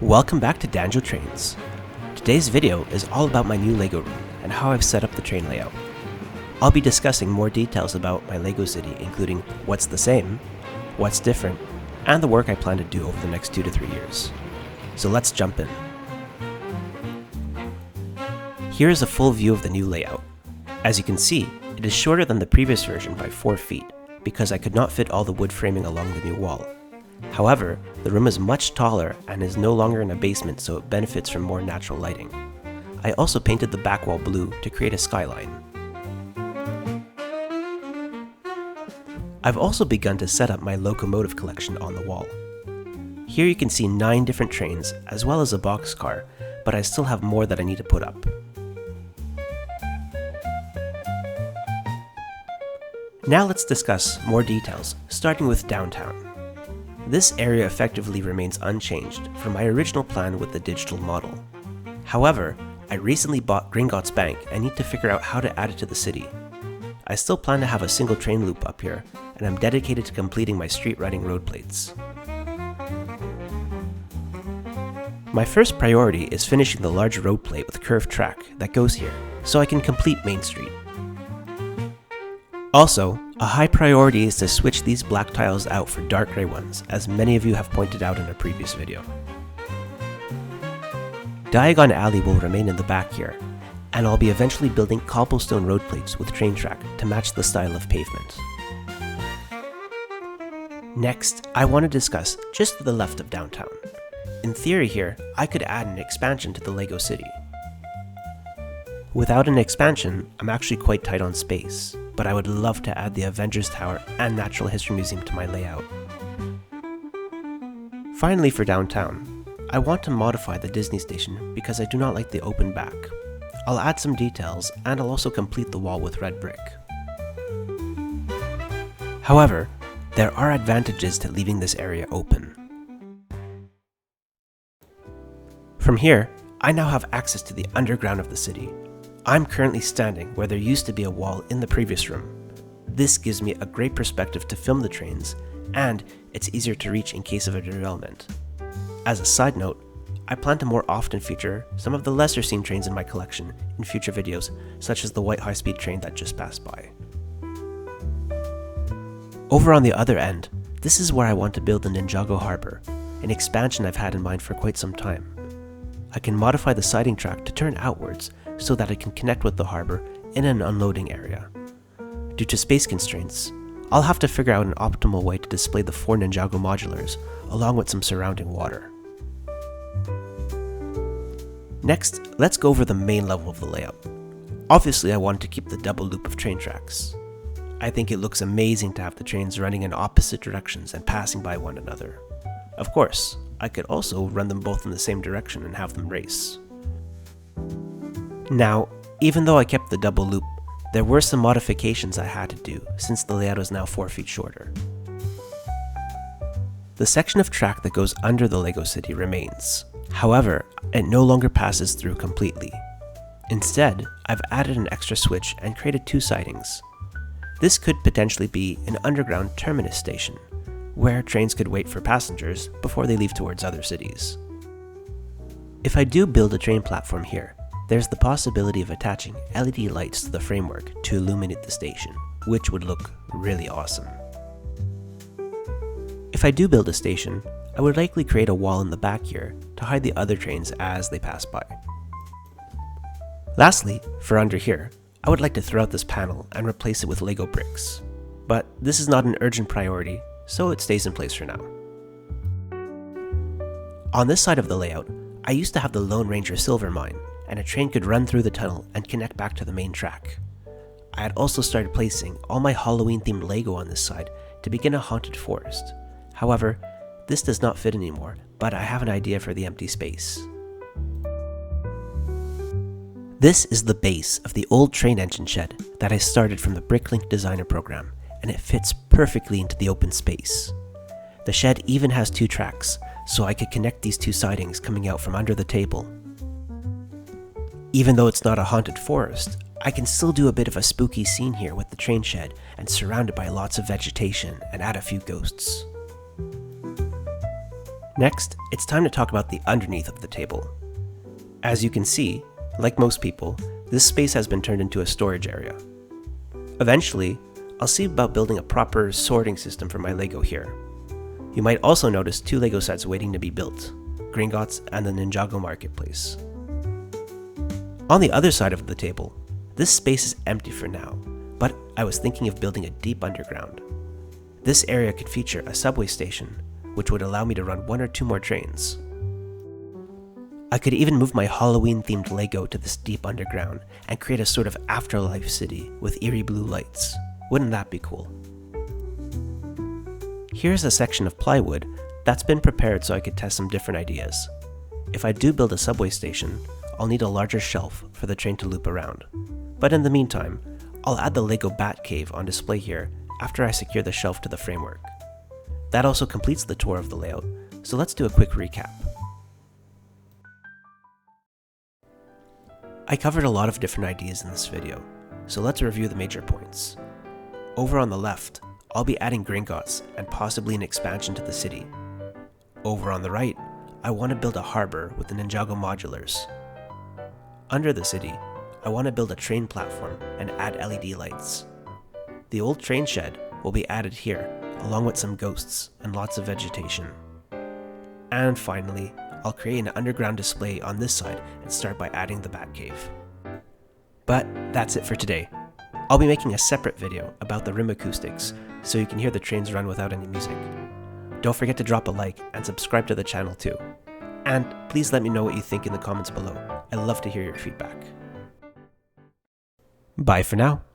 Welcome back to Danjo Trains. Today's video is all about my new LEGO room and how I've set up the train layout. I'll be discussing more details about my LEGO city, including what's the same, what's different, and the work I plan to do over the next 2 to 3 years. So let's jump in. Here is a full view of the new layout. As you can see, it is shorter than the previous version by 4 feet because I could not fit all the wood framing along the new wall. However, the room is much taller and is no longer in a basement, so it benefits from more natural lighting. I also painted the back wall blue to create a skyline. I've also begun to set up my locomotive collection on the wall. Here you can see 9 different trains as well as a boxcar, but I still have more that I need to put up. Now let's discuss more details, starting with downtown. This area effectively remains unchanged from my original plan with the digital model. However, I recently bought Gringotts Bank and need to figure out how to add it to the city. I still plan to have a single train loop up here, and I'm dedicated to completing my street riding road plates. My first priority is finishing the large road plate with curved track that goes here, so I can complete Main Street. Also, a high priority is to switch these black tiles out for dark grey ones, as many of you have pointed out in a previous video. Diagon Alley will remain in the back here, and I'll be eventually building cobblestone road plates with train track to match the style of pavement. Next, I want to discuss just to the left of downtown. In theory here, I could add an expansion to the LEGO city. Without an expansion, I'm actually quite tight on space, but I would love to add the Avengers Tower and Natural History Museum to my layout. Finally, for downtown, I want to modify the Disney Station because I do not like the open back. I'll add some details and I'll also complete the wall with red brick. However, there are advantages to leaving this area open. From here, I now have access to the underground of the city. I'm currently standing where there used to be a wall in the previous room. This gives me a great perspective to film the trains, and it's easier to reach in case of a derailment. As a side note, I plan to more often feature some of the lesser seen trains in my collection in future videos, such as the white high-speed train that just passed by. Over on the other end, this is where I want to build the Ninjago Harbor, an expansion I've had in mind for quite some time. I can modify the siding track to turn outwards so that it can connect with the harbor in an unloading area. Due to space constraints, I'll have to figure out an optimal way to display the 4 Ninjago modulars along with some surrounding water. Next, let's go over the main level of the layout. Obviously, I wanted to keep the double loop of train tracks. I think it looks amazing to have the trains running in opposite directions and passing by one another. Of course, I could also run them both in the same direction and have them race. Now, even though I kept the double loop, there were some modifications I had to do since the layout is now 4 feet shorter. The section of track that goes under the LEGO city remains. However, it no longer passes through completely. Instead, I've added an extra switch and created 2 sidings. This could potentially be an underground terminus station, where trains could wait for passengers before they leave towards other cities. If I do build a train platform here, there's the possibility of attaching LED lights to the framework to illuminate the station, which would look really awesome. If I do build a station, I would likely create a wall in the back here to hide the other trains as they pass by. Lastly, for under here, I would like to throw out this panel and replace it with LEGO bricks, but this is not an urgent priority, so it stays in place for now. On this side of the layout, I used to have the Lone Ranger Silver Mine, and a train could run through the tunnel and connect back to the main track. I had also started placing all my Halloween-themed LEGO on this side to begin a haunted forest. However, this does not fit anymore, but I have an idea for the empty space. This is the base of the old train engine shed that I started from the Bricklink Designer program, and it fits perfectly into the open space. The shed even has 2 tracks, so I could connect these 2 sidings coming out from under the table. Even though it's not a haunted forest, I can still do a bit of a spooky scene here with the train shed and surrounded by lots of vegetation and add a few ghosts. Next, it's time to talk about the underneath of the table. As you can see, like most people, this space has been turned into a storage area. Eventually, I'll see about building a proper sorting system for my Lego here. You might also notice 2 Lego sets waiting to be built, Gringotts and the Ninjago Marketplace. On the other side of the table, this space is empty for now, but I was thinking of building a deep underground. This area could feature a subway station, which would allow me to run 1 or 2 more trains. I could even move my Halloween-themed Lego to this deep underground and create a sort of afterlife city with eerie blue lights. Wouldn't that be cool? Here's a section of plywood that's been prepared so I could test some different ideas. If I do build a subway station, I'll need a larger shelf for the train to loop around. But in the meantime, I'll add the Lego Batcave on display here after I secure the shelf to the framework. That also completes the tour of the layout, so let's do a quick recap. I covered a lot of different ideas in this video, so let's review the major points. Over on the left, I'll be adding Gringotts and possibly an expansion to the city. Over on the right, I want to build a harbor with the Ninjago modulars. Under the city, I want to build a train platform and add LED lights. The old train shed will be added here, along with some ghosts and lots of vegetation. And finally, I'll create an underground display on this side and start by adding the Batcave. But that's it for today. I'll be making a separate video about the rim acoustics so you can hear the trains run without any music. Don't forget to drop a like and subscribe to the channel too. And please let me know what you think in the comments below. I'd love to hear your feedback. Bye for now.